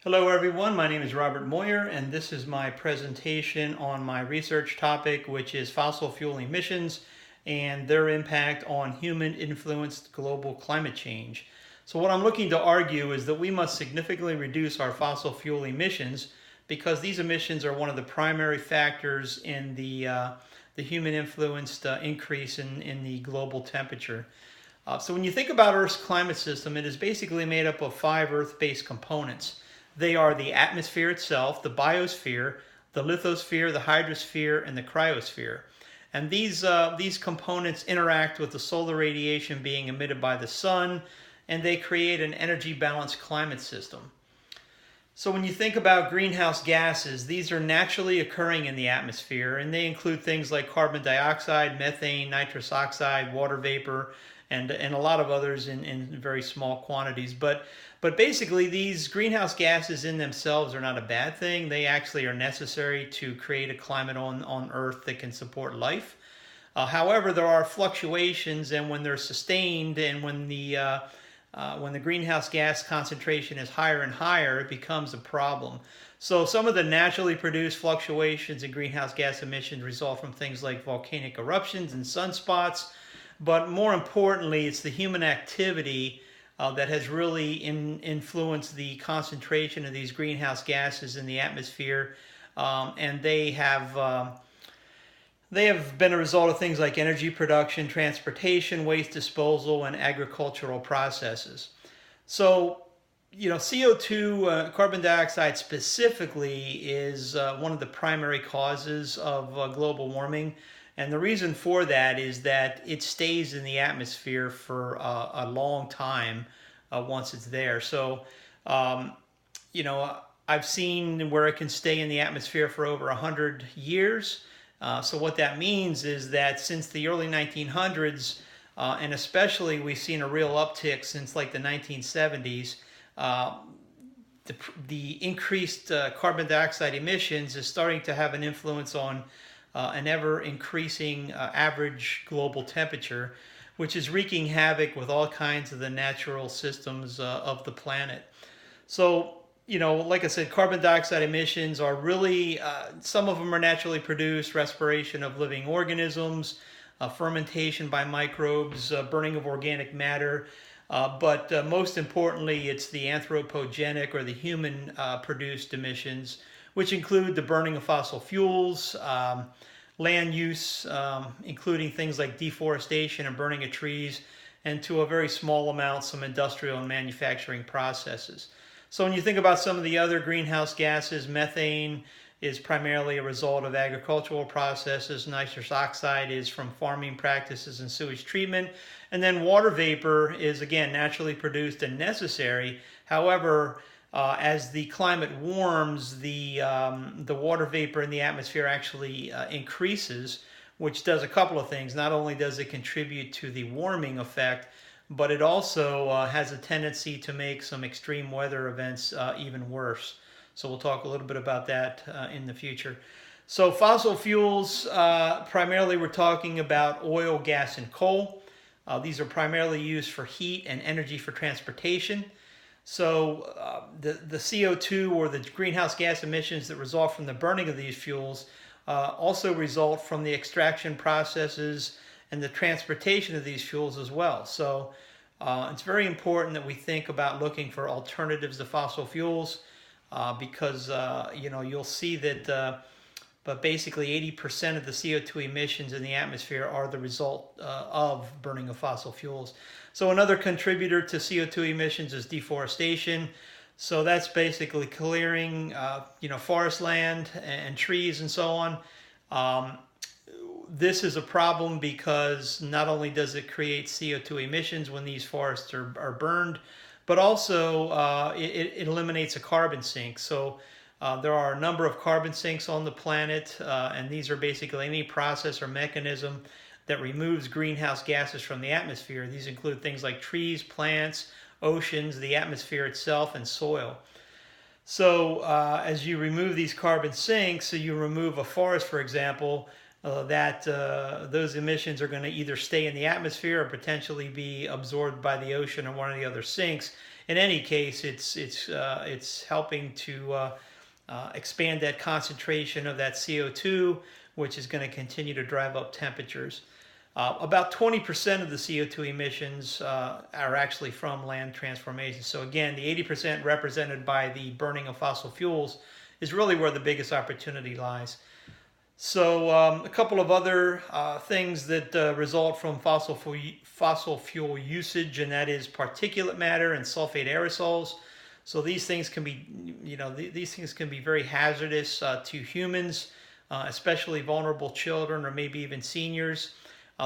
Hello everyone, my name is Robert Moyer and this is my presentation on my research topic, which is fossil fuel emissions and their impact on human-influenced global climate change. So what I'm looking to argue is that we must significantly reduce our fossil fuel emissions because these emissions are one of the primary factors in the human-influenced increase in the global temperature. So when you think about Earth's climate system, it is basically made up of 5 Earth-based components. They are the atmosphere itself, the biosphere, the lithosphere, the hydrosphere, and the cryosphere. And these components interact with the solar radiation being emitted by the sun, and they create an energy-balanced climate system. So when you think about greenhouse gases, these are naturally occurring in the atmosphere, and they include things like carbon dioxide, methane, nitrous oxide, water vapor, and a lot of others in very small quantities. But basically, these greenhouse gases in themselves are not a bad thing. They actually are necessary to create a climate on Earth that can support life. However, there are fluctuations, and when they're sustained, and when the greenhouse gas concentration is higher and higher, it becomes a problem. So some of the naturally produced fluctuations in greenhouse gas emissions result from things like volcanic eruptions and sunspots. But more importantly, it's the human activity that has really influenced the concentration of these greenhouse gases in the atmosphere. And they have been a result of things like energy production, transportation, waste disposal, and agricultural processes. So, CO2, carbon dioxide specifically, is one of the primary causes of global warming. And the reason for that is that it stays in the atmosphere for a long time once it's there. So, um, you know, I've seen where it can stay in the atmosphere for over 100 years. So what that means is that since the early 1900s, and especially we've seen a real uptick since like the 1970s, uh, the increased carbon dioxide emissions is starting to have an influence on an ever increasing average global temperature, which is wreaking havoc with all kinds of the natural systems of the planet. So, like I said, carbon dioxide emissions are really, some of them are naturally produced, respiration of living organisms, fermentation by microbes, burning of organic matter. But most importantly, it's the anthropogenic or the human produced emissions, which include the burning of fossil fuels, land use, including things like deforestation and burning of trees, and to a very small amount, some industrial and manufacturing processes. So when you think about some of the other greenhouse gases, methane is primarily a result of agricultural processes. Nitrous oxide is from farming practices and sewage treatment. And then water vapor is, again, naturally produced and necessary. However, as the climate warms, the water vapor in the atmosphere actually increases, which does a couple of things. Not only does it contribute to the warming effect, but it also has a tendency to make some extreme weather events even worse. So we'll talk a little bit about that in the future. So fossil fuels, primarily we're talking about oil, gas, and coal. These are primarily used for heat and energy for transportation. So the CO2 or the greenhouse gas emissions that result from the burning of these fuels also result from the extraction processes and the transportation of these fuels as well. So it's very important that we think about looking for alternatives to fossil fuels because you'll see that but basically 80% of the CO2 emissions in the atmosphere are the result of burning of fossil fuels. So another contributor to CO2 emissions is deforestation. So that's basically clearing forest land and trees and so on. This is a problem because not only does it create CO2 emissions when these forests are burned, but also it eliminates a carbon sink. So there are a number of carbon sinks on the planet, and these are basically any process or mechanism that removes greenhouse gases from the atmosphere. These include things like trees, plants, oceans, the atmosphere itself, and soil. So as you remove these carbon sinks, so you remove a forest, for example, those emissions are going to either stay in the atmosphere or potentially be absorbed by the ocean or one of the other sinks. in any case, it's helping to expand that concentration of that CO2, which is going to continue to drive up temperatures. About 20% of the CO2 emissions are actually from land transformation. So again, the 80% represented by the burning of fossil fuels is really where the biggest opportunity lies. So a couple of other things that result from fossil fuel usage, and that is particulate matter and sulfate aerosols. So these things can be, these things can be very hazardous to humans, especially vulnerable children or maybe even seniors.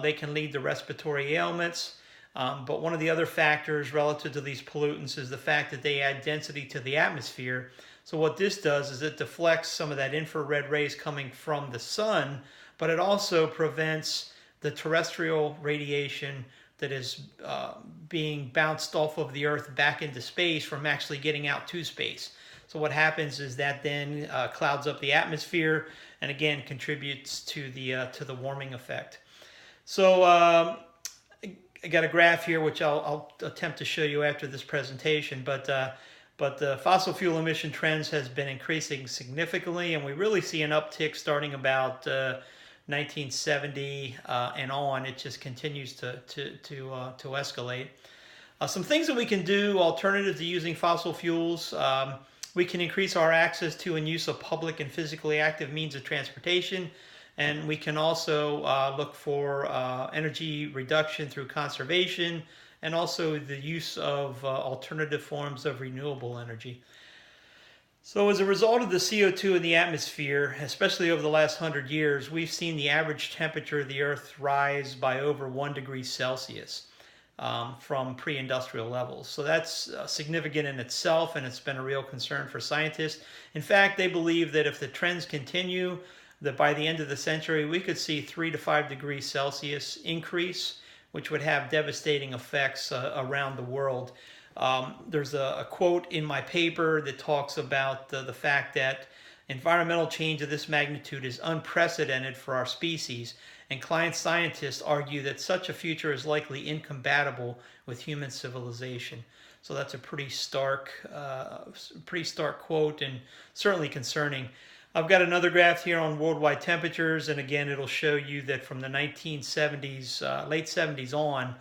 They can lead to respiratory ailments. But one of the other factors relative to these pollutants is the fact that they add density to the atmosphere. So what this does is it deflects some of that infrared rays coming from the sun, but it also prevents the terrestrial radiation that is being bounced off of the Earth back into space from actually getting out to space. So what happens is that then clouds up the atmosphere and again contributes to the warming effect. So I got a graph here which I'll attempt to show you after this presentation, but the fossil fuel emission trends has been increasing significantly, and we really see an uptick starting about 1970 and on. It just continues to escalate. Some things that we can do, alternative to using fossil fuels, we can increase our access to and use of public and physically active means of transportation. And we can also look for energy reduction through conservation and also the use of alternative forms of renewable energy. So as a result of the CO2 in the atmosphere, especially over the last 100 years, we've seen the average temperature of the Earth rise by over 1 degree Celsius from pre-industrial levels. So that's significant in itself, and it's been a real concern for scientists. In fact, they believe that if the trends continue, that by the end of the century, we could see 3 to 5 degrees Celsius increase, which would have devastating effects around the world. There's a quote in my paper that talks about the fact that environmental change of this magnitude is unprecedented for our species, and climate scientists argue that such a future is likely incompatible with human civilization. So that's a pretty stark quote, and certainly concerning. I've got another graph here on worldwide temperatures, and again, it'll show you that from the 1970s, late 70s on,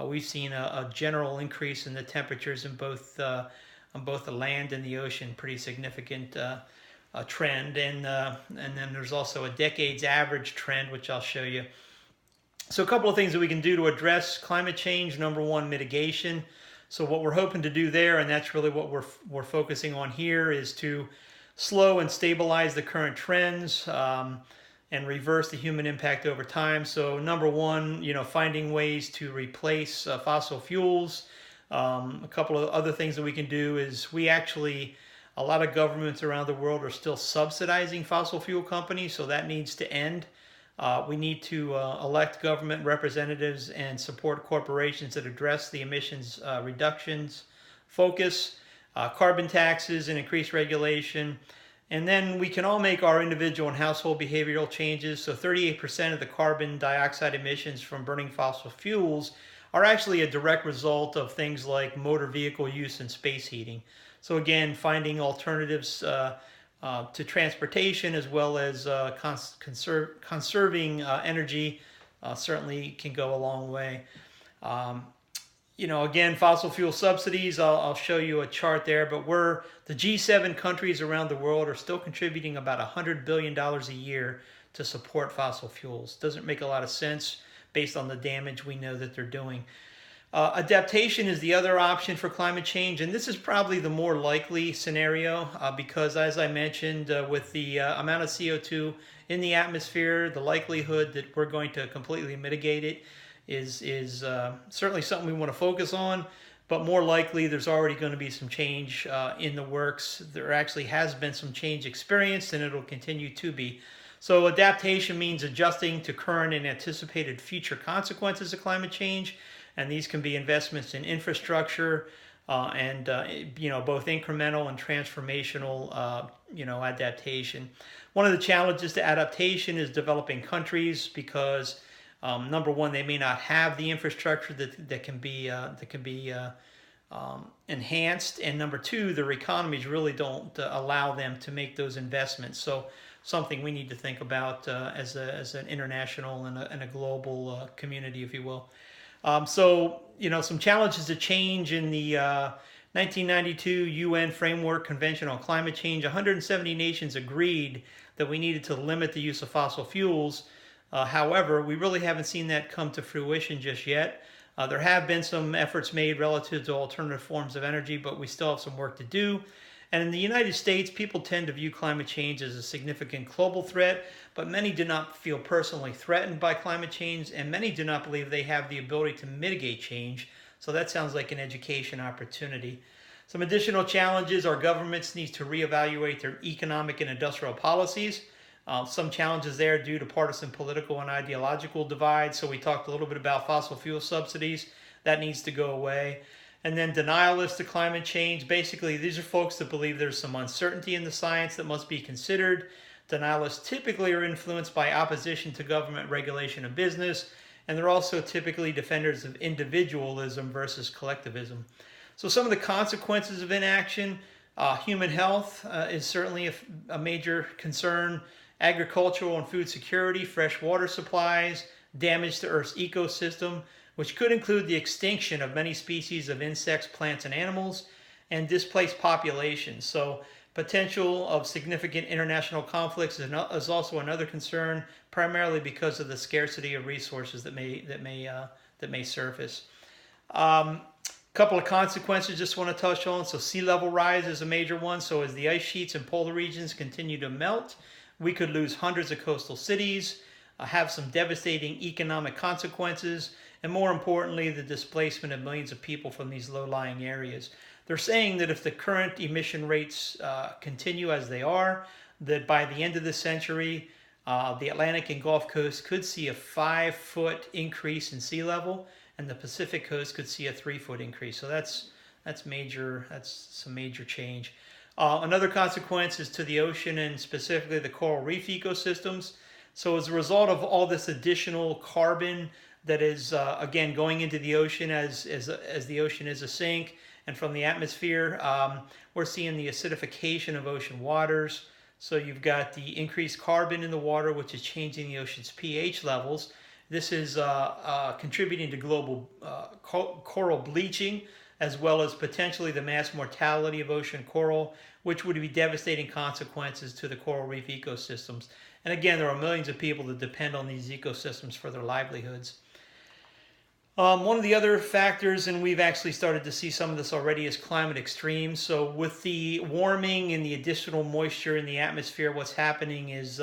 we've seen a general increase in the temperatures on both the land and the ocean, pretty significant trend, and then there's also a decades average trend, which I'll show you. So a couple of things that we can do to address climate change. Number one, mitigation. So what we're hoping to do there, and that's really what we're focusing on here, is to slow and stabilize the current trends and reverse the human impact over time. So number one, finding ways to replace fossil fuels. A couple of other things that we can do is a lot of governments around the world are still subsidizing fossil fuel companies, so that needs to end. We need to elect government representatives and support corporations that address the emissions reductions focus. Carbon taxes and increased regulation. And then we can all make our individual and household behavioral changes. So 38% of the carbon dioxide emissions from burning fossil fuels are actually a direct result of things like motor vehicle use and space heating. So again, finding alternatives to transportation as well as conserving energy certainly can go a long way. Again, fossil fuel subsidies, I'll show you a chart there, but the G7 countries around the world are still contributing about $100 billion a year to support fossil fuels. Doesn't make a lot of sense based on the damage we know that they're doing. Adaptation is the other option for climate change, and this is probably the more likely scenario because, as I mentioned, with the amount of CO2 in the atmosphere, the likelihood that we're going to completely mitigate it is certainly something we want to focus on, but more likely there's already going to be some change in the works. There actually has been some change experienced, and it'll continue to be. So adaptation means adjusting to current and anticipated future consequences of climate change, and these can be investments in infrastructure and both incremental and transformational adaptation. One of the challenges to adaptation is developing countries because number one, they may not have the infrastructure that can be enhanced, and number two, their economies really don't allow them to make those investments. So something we need to think about as an international and a global community, if you will. So, some challenges to change in the 1992 UN Framework Convention on Climate Change. 170 nations agreed that we needed to limit the use of fossil fuels. However, we really haven't seen that come to fruition just yet. There have been some efforts made relative to alternative forms of energy, but we still have some work to do. And in the United States, people tend to view climate change as a significant global threat, but many do not feel personally threatened by climate change, and many do not believe they have the ability to mitigate change. So that sounds like an education opportunity. Some additional challenges: our governments need to reevaluate their economic and industrial policies. Some challenges there due to partisan, political, and ideological divides. So we talked a little bit about fossil fuel subsidies. That needs to go away. And then denialists to climate change. Basically, these are folks that believe there's some uncertainty in the science that must be considered. Denialists typically are influenced by opposition to government regulation of business, and they're also typically defenders of individualism versus collectivism. So some of the consequences of inaction: human health is certainly a major concern. Agricultural and food security, fresh water supplies, damage to Earth's ecosystem, which could include the extinction of many species of insects, plants, and animals, and displaced populations. So potential of significant international conflicts is also another concern, primarily because of the scarcity of resources that may surface. Couple of consequences just want to touch on. So sea level rise is a major one. So as the ice sheets in polar regions continue to melt, we could lose hundreds of coastal cities, have some devastating economic consequences, and more importantly, the displacement of millions of people from these low-lying areas. They're saying that if the current emission rates continue as they are, that by the end of this century, the Atlantic and Gulf Coast could see a 5-foot increase in sea level, and the Pacific Coast could see a 3-foot increase. So that's major. That's some major change. Another consequence is to the ocean, and specifically the coral reef ecosystems. So as a result of all this additional carbon that is, again, going into the ocean as the ocean is a sink, and from the atmosphere, we're seeing the acidification of ocean waters. So you've got the increased carbon in the water, which is changing the ocean's pH levels. This is contributing to global coral bleaching, as well as potentially the mass mortality of ocean coral, which would be devastating consequences to the coral reef ecosystems. And again, there are millions of people that depend on these ecosystems for their livelihoods. One of the other factors, and we've actually started to see some of this already, is climate extremes. So with the warming and the additional moisture in the atmosphere, what's happening is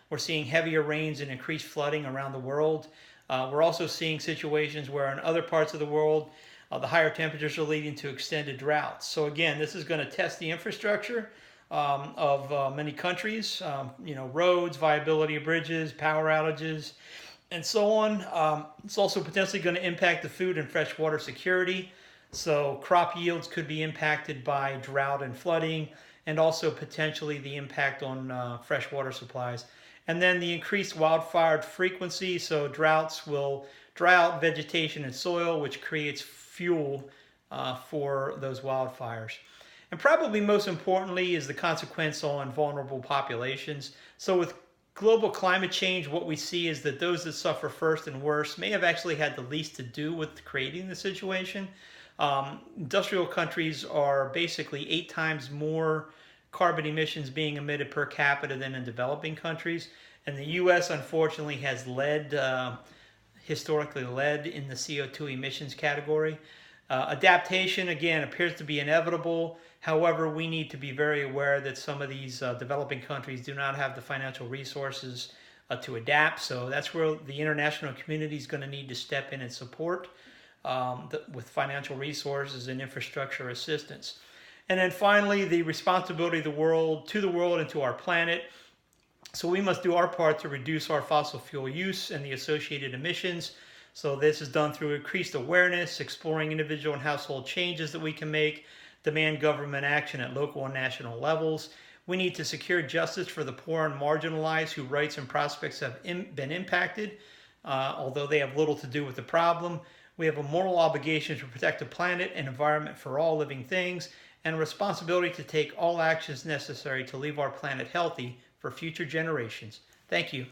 we're seeing heavier rains and increased flooding around the world. We're also seeing situations where in other parts of the world, the higher temperatures are leading to extended droughts. So again, this is going to test the infrastructure of many countries, roads, viability of bridges, power outages, and so on. It's also potentially going to impact the food and freshwater security. So crop yields could be impacted by drought and flooding, and also potentially the impact on freshwater supplies. And then the increased wildfire frequency. So droughts will dry out vegetation and soil, which creates fuel for those wildfires. And probably most importantly is the consequence on vulnerable populations. So with global climate change, what we see is that those that suffer first and worst may have actually had the least to do with creating the situation. Industrial countries are basically 8 times more carbon emissions being emitted per capita than in developing countries. And the U.S. unfortunately has historically led in the CO2 emissions category. Adaptation, again, appears to be inevitable. However, we need to be very aware that some of these developing countries do not have the financial resources to adapt. So that's where the international community is going to need to step in and support with financial resources and infrastructure assistance. And then finally, the responsibility of the world and to our planet. So we must do our part to reduce our fossil fuel use and the associated emissions. So this is done through increased awareness, exploring individual and household changes that we can make, demand government action at local and national levels. We need to secure justice for the poor and marginalized whose rights and prospects have been impacted, although they have little to do with the problem. We have a moral obligation to protect the planet and environment for all living things, and a responsibility to take all actions necessary to leave our planet healthy for future generations. Thank you.